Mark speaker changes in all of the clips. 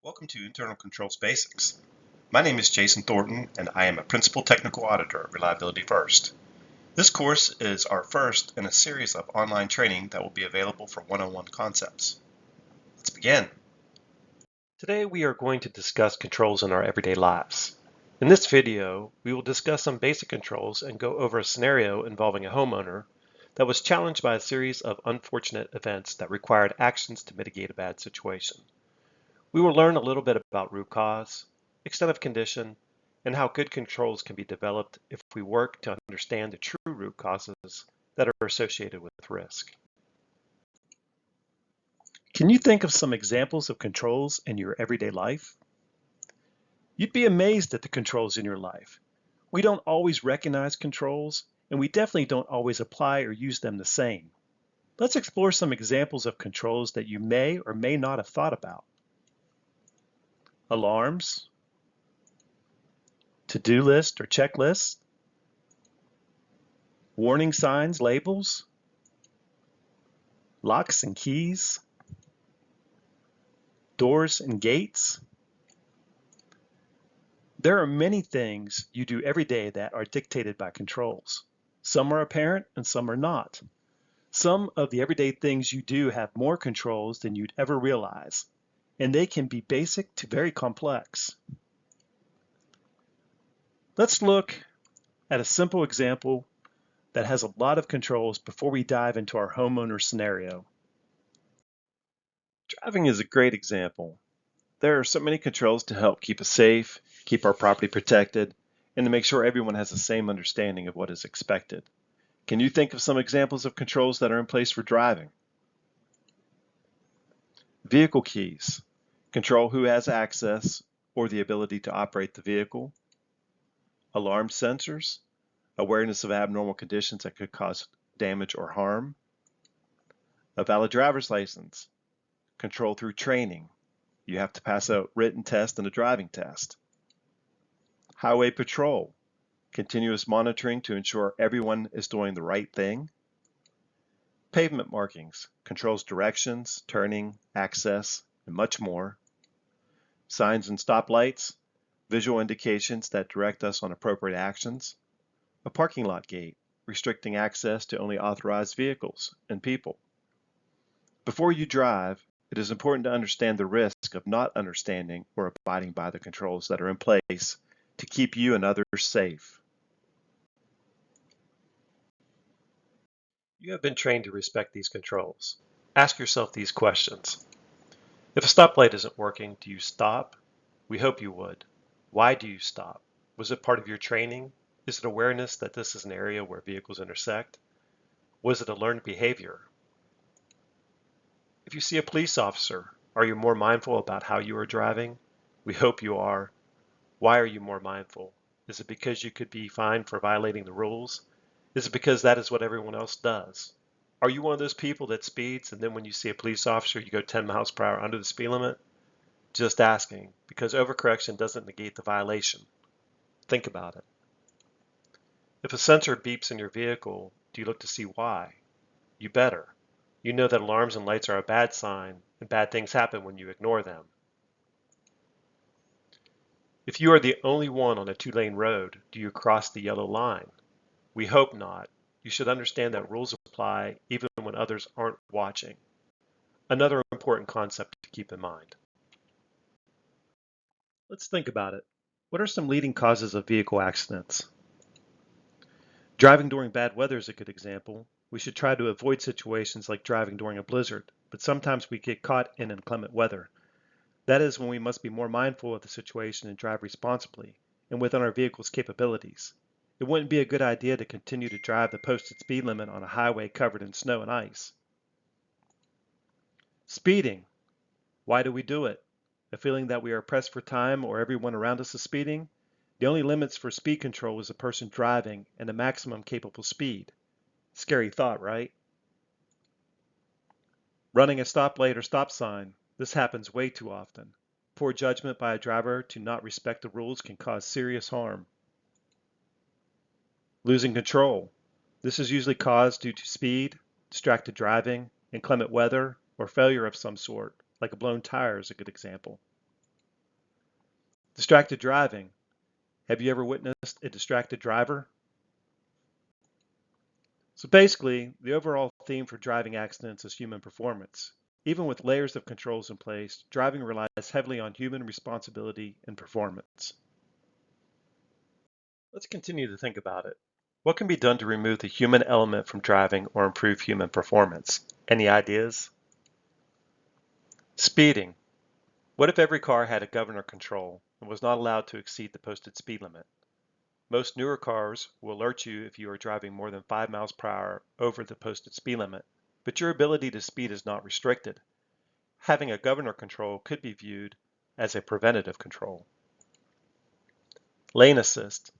Speaker 1: Welcome to Internal Controls Basics. My name is Jason Thornton, and I am a Principal Technical Auditor at ReliabilityFirst. This course is our first in a series of online training that will be available for one-on-one concepts. Let's begin. Today we are going to discuss controls in our everyday lives. In this video, we will discuss some basic controls and go over a scenario involving a homeowner that was challenged by a series of unfortunate events that required actions to mitigate a bad situation. We will learn a little bit about root cause, extent of condition, and how good controls can be developed if we work to understand the true root causes that are associated with risk. Can you think of some examples of controls in your everyday life? You'd be amazed at the controls in your life. We don't always recognize controls, and we definitely don't always apply or use them the same. Let's explore some examples of controls that you may or may not have thought about. Alarms, to-do list or checklist, warning signs, labels, locks and keys, doors and gates. There are many things you do every day that are dictated by controls. Some are apparent and some are not. Some of the everyday things you do have more controls than you'd ever realize, and they can be basic to very complex. Let's look at a simple example that has a lot of controls before we dive into our homeowner scenario. Driving is a great example. There are so many controls to help keep us safe, keep our property protected, and to make sure everyone has the same understanding of what is expected. Can you think of some examples of controls that are in place for driving? Vehicle keys control who has access or the ability to operate the vehicle. Alarm sensors, awareness of abnormal conditions that could cause damage or harm. A valid driver's license, control through training. You have to pass a written test and a driving test. Highway patrol, continuous monitoring to ensure everyone is doing the right thing. Pavement markings, controls directions, turning, access, and much more. Signs and stoplights, visual indications that direct us on appropriate actions. A parking lot gate, restricting access to only authorized vehicles and people. Before you drive, it is important to understand the risk of not understanding or abiding by the controls that are in place to keep you and others safe. You have been trained to respect these controls. Ask yourself these questions. If a stoplight isn't working, do you stop? We hope you would. Why do you stop? Was it part of your training? Is it awareness that this is an area where vehicles intersect? Was it a learned behavior? If you see a police officer, are you more mindful about how you are driving? We hope you are. Why are you more mindful? Is it because you could be fined for violating the rules? Is it because that is what everyone else does? Are you one of those people that speeds and then when you see a police officer you go 10 miles per hour under the speed limit? Just asking, because overcorrection doesn't negate the violation. Think about it. If a sensor beeps in your vehicle, do you look to see why? You better. You know that alarms and lights are a bad sign, and bad things happen when you ignore them. If you are the only one on a two-lane road, do you cross the yellow line? We hope not. You should understand that rules apply even when others aren't watching. Another important concept to keep in mind. Let's think about it. What are some leading causes of vehicle accidents? Driving during bad weather is a good example. We should try to avoid situations like driving during a blizzard, but sometimes we get caught in inclement weather. That is when we must be more mindful of the situation and drive responsibly and within our vehicle's capabilities. It wouldn't be a good idea to continue to drive the posted speed limit on a highway covered in snow and ice. Speeding. Why do we do it? A feeling that we are pressed for time or everyone around us is speeding? The only limits for speed control is the person driving and the maximum capable speed. Scary thought, right? Running a stoplight or stop sign. This happens way too often. Poor judgment by a driver to not respect the rules can cause serious harm. Losing control. This is usually caused due to speed, distracted driving, inclement weather, or failure of some sort, like a blown tire is a good example. Distracted driving. Have you ever witnessed a distracted driver? So basically, the overall theme for driving accidents is human performance. Even with layers of controls in place, driving relies heavily on human responsibility and performance. Let's continue to think about it. What can be done to remove the human element from driving or improve human performance? Any ideas? Speeding. What if every car had a governor control and was not allowed to exceed the posted speed limit? Most newer cars will alert you if you are driving more than 5 miles per hour over the posted speed limit, but your ability to speed is not restricted. Having a governor control could be viewed as a preventative control. Lane assist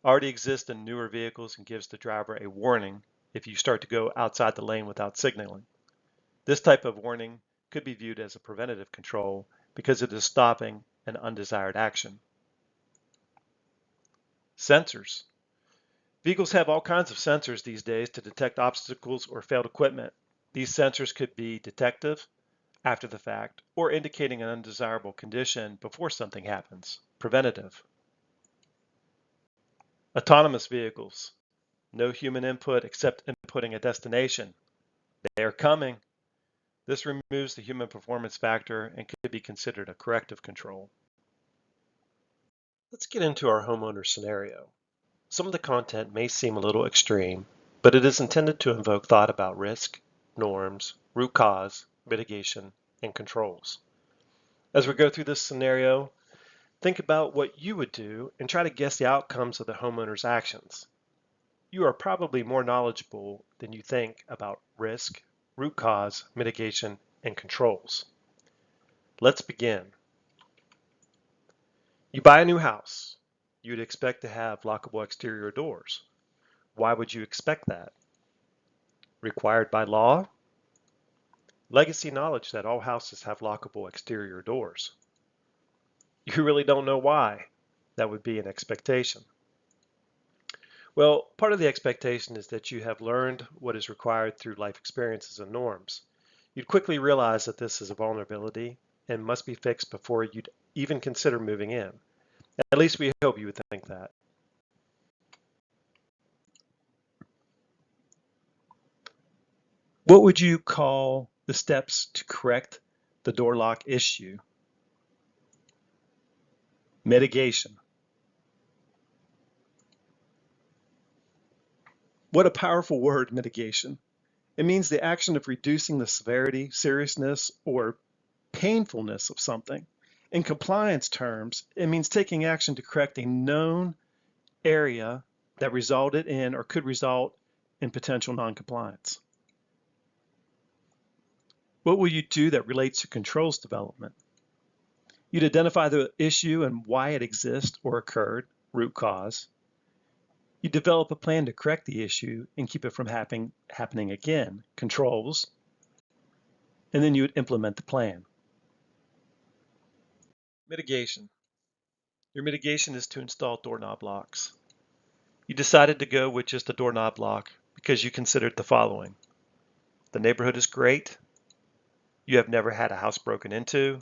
Speaker 1: already exists in newer vehicles and gives the driver a warning if you start to go outside the lane without signaling. This type of warning could be viewed as a preventative control because it is stopping an undesired action. Sensors. Vehicles have all kinds of sensors these days to detect obstacles or failed equipment. These sensors could be detective, after the fact, or indicating an undesirable condition before something happens, preventative. Autonomous vehicles. No human input except inputting a destination. They are coming. This removes the human performance factor and could be considered a corrective control. Let's get into our homeowner scenario. Some of the content may seem a little extreme, but it is intended to invoke thought about risk, norms, root cause, mitigation, and controls. As we go through this scenario, think about what you would do and try to guess the outcomes of the homeowner's actions. You are probably more knowledgeable than you think about risk, root cause, mitigation, and controls. Let's begin. You buy a new house. You'd expect to have lockable exterior doors. Why would you expect that? Required by law? Legacy knowledge that all houses have lockable exterior doors. You really don't know why. That would be an expectation. Well, part of the expectation is that you have learned what is required through life experiences and norms. You'd quickly realize that this is a vulnerability and must be fixed before you'd even consider moving in. At least we hope you would think that. What would you call the steps to correct the door lock issue? Mitigation. What a powerful word, mitigation. It means the action of reducing the severity, seriousness, or painfulness of something. In compliance terms, it means taking action to correct a known area that resulted in or could result in potential noncompliance. What will you do that relates to controls development? You'd identify the issue and why it exists or occurred, root cause. You develop a plan to correct the issue and keep it from happening again, controls, and then you would implement the plan. Mitigation. Your mitigation is to install doorknob locks. You decided to go with just a doorknob lock because you considered the following. The neighborhood is great. You have never had a house broken into.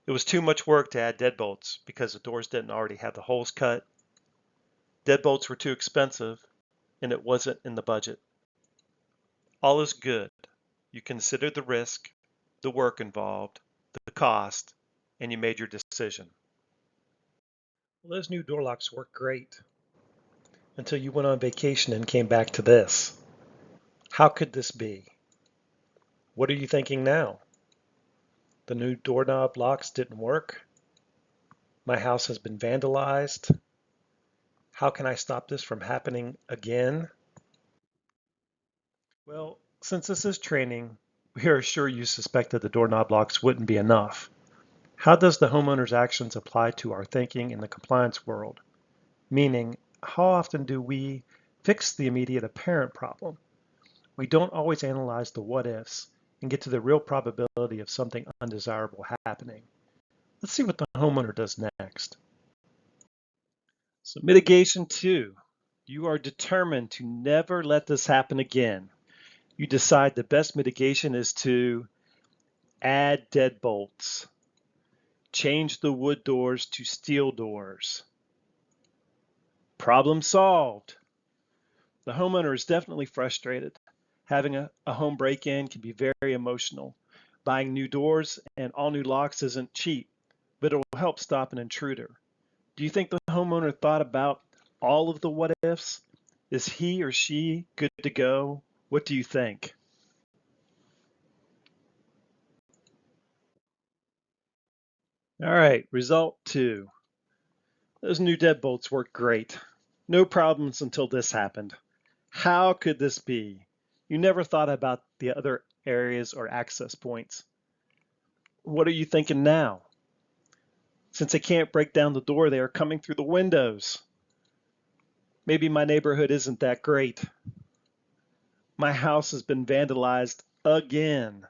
Speaker 1: It was too much work to add deadbolts because the doors didn't already have the holes cut. Deadbolts were too expensive and it wasn't in the budget. All is good. You considered the risk, the work involved, the cost, and you made your decision. Well, those new door locks work great until you went on vacation and came back to this. How could this be? What are you thinking now? The new doorknob locks didn't work. My house has been vandalized. How can I stop this from happening again? Well, since this is training, we are sure you suspected the doorknob locks wouldn't be enough. How does the homeowner's actions apply to our thinking in the compliance world? Meaning, how often do we fix the immediate apparent problem? We don't always analyze the what ifs and get to the real probability of something undesirable happening. Let's see what the homeowner does next. So mitigation 2. You are determined to never let this happen again. You decide the best mitigation is to add deadbolts, change the wood doors to steel doors. Problem solved. The homeowner is definitely frustrated. Having a home break-in can be very emotional. Buying new doors and all new locks isn't cheap, but it will help stop an intruder. Do you think the homeowner thought about all of the what ifs? Is he or she good to go? What do you think? All right, result 2. Those new deadbolts worked great. No problems until this happened. How could this be? You never thought about the other areas or access points. What are you thinking now? Since they can't break down the door, they are coming through the windows. Maybe my neighborhood isn't that great. My house has been vandalized again.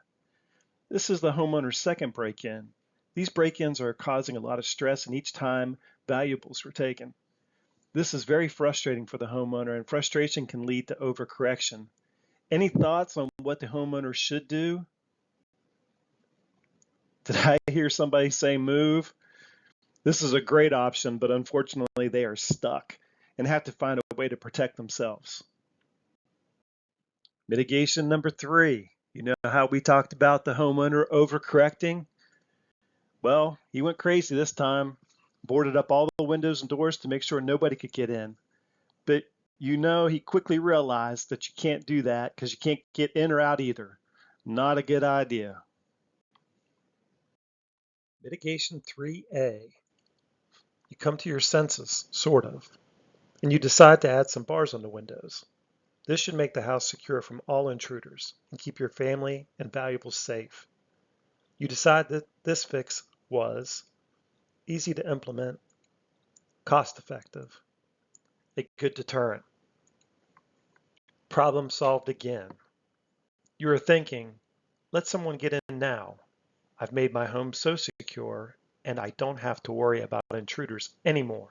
Speaker 1: This is the homeowner's second break-in. These break-ins are causing a lot of stress, and each time valuables were taken. This is very frustrating for the homeowner, and frustration can lead to overcorrection. Any thoughts on what the homeowner should do? Did I hear somebody say move? This is a great option, but unfortunately they are stuck and have to find a way to protect themselves. Mitigation number 3. You know how we talked about the homeowner overcorrecting? Well, he went crazy this time, boarded up all the windows and doors to make sure nobody could get in. But you know he quickly realized that you can't do that because you can't get in or out either. Not a good idea. Mitigation 3A. You come to your senses, sort of, and you decide to add some bars on the windows. This should make the house secure from all intruders and keep your family and valuables safe. You decide that this fix was easy to implement, cost-effective, a good deterrent. Problem solved again. You are thinking, let someone get in now. I've made my home so secure and I don't have to worry about intruders anymore.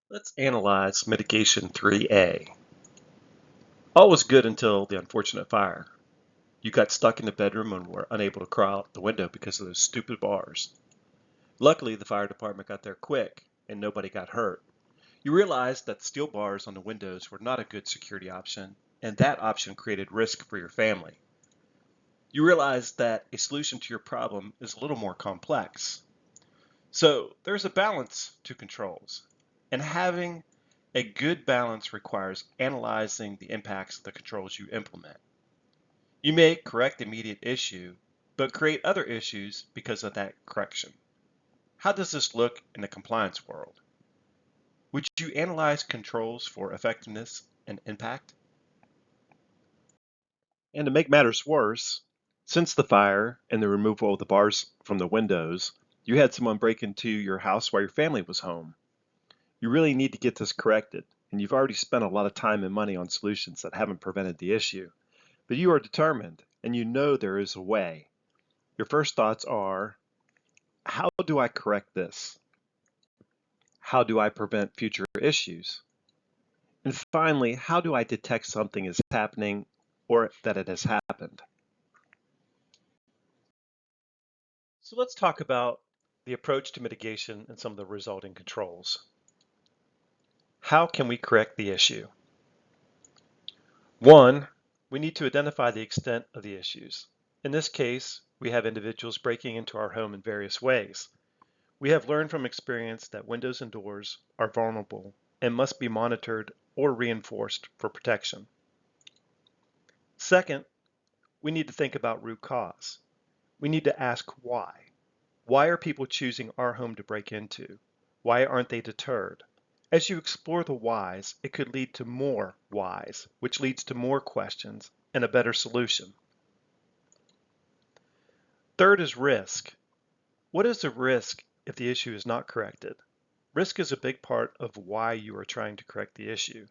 Speaker 1: Let's analyze mitigation 3A. All was good until the unfortunate fire. You got stuck in the bedroom and were unable to crawl out the window because of those stupid bars. Luckily, the fire department got there quick and nobody got hurt. You realized that steel bars on the windows were not a good security option, and that option created risk for your family. You realized that a solution to your problem is a little more complex. So there's a balance to controls, and having a good balance requires analyzing the impacts of the controls you implement. You may correct the immediate issue, but create other issues because of that correction. How does this look in the compliance world? Would you analyze controls for effectiveness and impact? And to make matters worse, since the fire and the removal of the bars from the windows, you had someone break into your house while your family was home. You really need to get this corrected, and you've already spent a lot of time and money on solutions that haven't prevented the issue. But you are determined, and you know there is a way. Your first thoughts are, how do I correct this? How do I prevent future issues? And finally, how do I detect something is happening or that it has happened? So let's talk about the approach to mitigation and some of the resulting controls. How can we correct the issue? 1, we need to identify the extent of the issues. In this case, we have individuals breaking into our home in various ways. We have learned from experience that windows and doors are vulnerable and must be monitored or reinforced for protection. Second, we need to think about root cause. We need to ask why. Why are people choosing our home to break into? Why aren't they deterred? As you explore the whys, it could lead to more whys, which leads to more questions and a better solution. Third is risk. What is the risk if the issue is not corrected? Risk is a big part of why you are trying to correct the issue.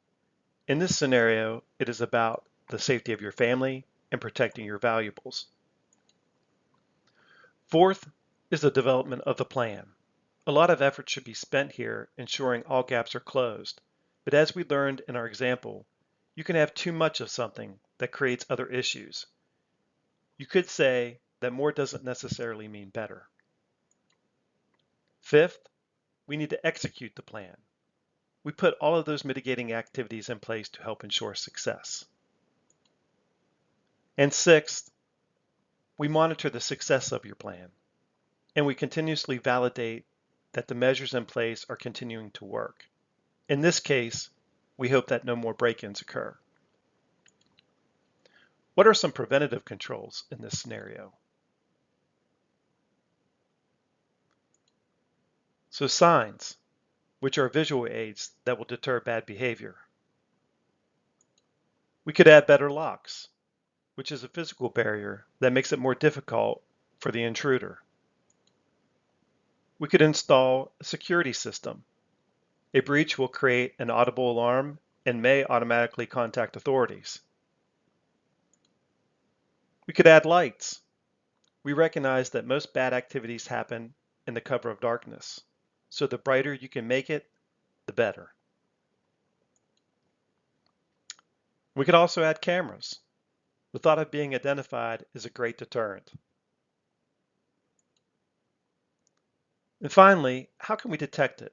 Speaker 1: In this scenario, it is about the safety of your family and protecting your valuables. Fourth is the development of the plan. A lot of effort should be spent here ensuring all gaps are closed. But as we learned in our example, you can have too much of something that creates other issues. You could say that more doesn't necessarily mean better. Fifth, we need to execute the plan. We put all of those mitigating activities in place to help ensure success. And sixth, we monitor the success of your plan, and we continuously validate that the measures in place are continuing to work. In this case, we hope that no more break-ins occur. What are some preventative controls in this scenario? So signs, which are visual aids that will deter bad behavior. We could add better locks, which is a physical barrier that makes it more difficult for the intruder. We could install a security system. A breach will create an audible alarm and may automatically contact authorities. We could add lights. We recognize that most bad activities happen in the cover of darkness, so the brighter you can make it, the better. We could also add cameras. The thought of being identified is a great deterrent. And finally, how can we detect it?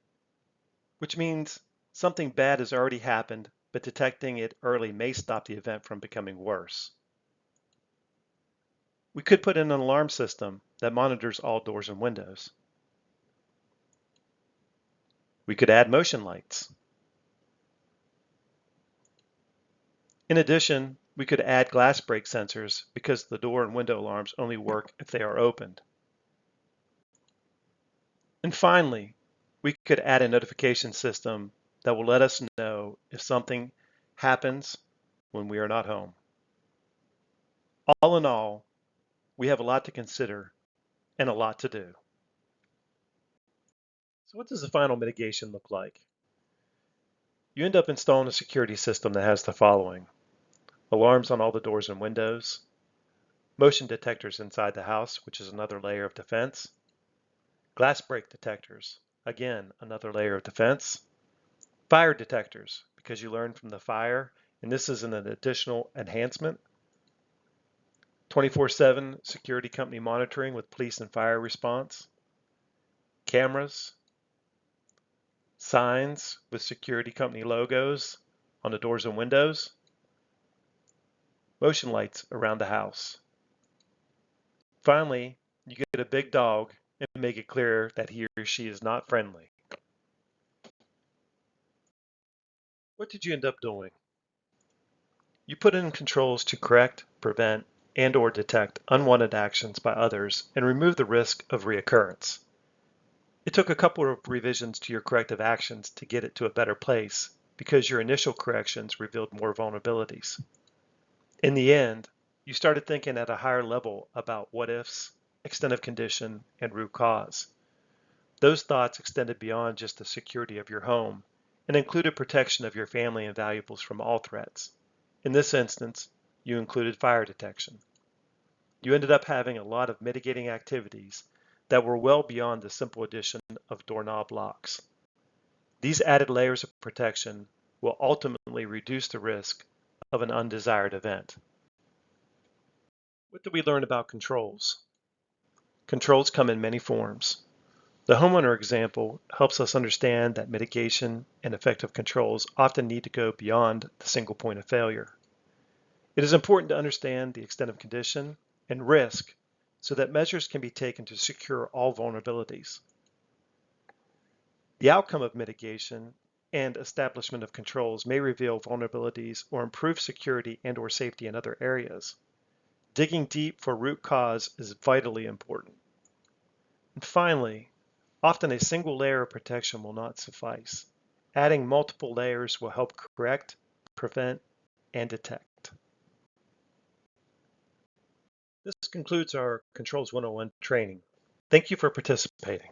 Speaker 1: Which means something bad has already happened, but detecting it early may stop the event from becoming worse. We could put in an alarm system that monitors all doors and windows. We could add motion lights. In addition, we could add glass break sensors because the door and window alarms only work if they are opened. And finally, we could add a notification system that will let us know if something happens when we are not home. All in all, we have a lot to consider and a lot to do. So what does the final mitigation look like? You end up installing a security system that has the following: alarms on all the doors and windows, motion detectors inside the house, which is another layer of defense, glass break detectors, again, another layer of defense, fire detectors, because you learn from the fire, and this is an additional enhancement, 24/7 security company monitoring with police and fire response, cameras, signs with security company logos on the doors and windows, motion lights around the house. Finally, you get a big dog and make it clear that he or she is not friendly. What did you end up doing? You put in controls to correct, prevent, and/or detect unwanted actions by others and remove the risk of reoccurrence. It took a couple of revisions to your corrective actions to get it to a better place because your initial corrections revealed more vulnerabilities. In the end, you started thinking at a higher level about what ifs, extent of condition, and root cause. Those thoughts extended beyond just the security of your home and included protection of your family and valuables from all threats. In this instance, you included fire detection. You ended up having a lot of mitigating activities that were well beyond the simple addition of doorknob locks. These added layers of protection will ultimately reduce the risk of an undesired event. What did we learn about controls? Controls come in many forms. The homeowner example helps us understand that mitigation and effective controls often need to go beyond the single point of failure. It is important to understand the extent of condition and risk so that measures can be taken to secure all vulnerabilities. The outcome of mitigation and establishment of controls may reveal vulnerabilities or improve security and/or safety in other areas. Digging deep for root cause is vitally important. And finally, often a single layer of protection will not suffice. Adding multiple layers will help correct, prevent, and detect. This concludes our Controls 101 training. Thank you for participating.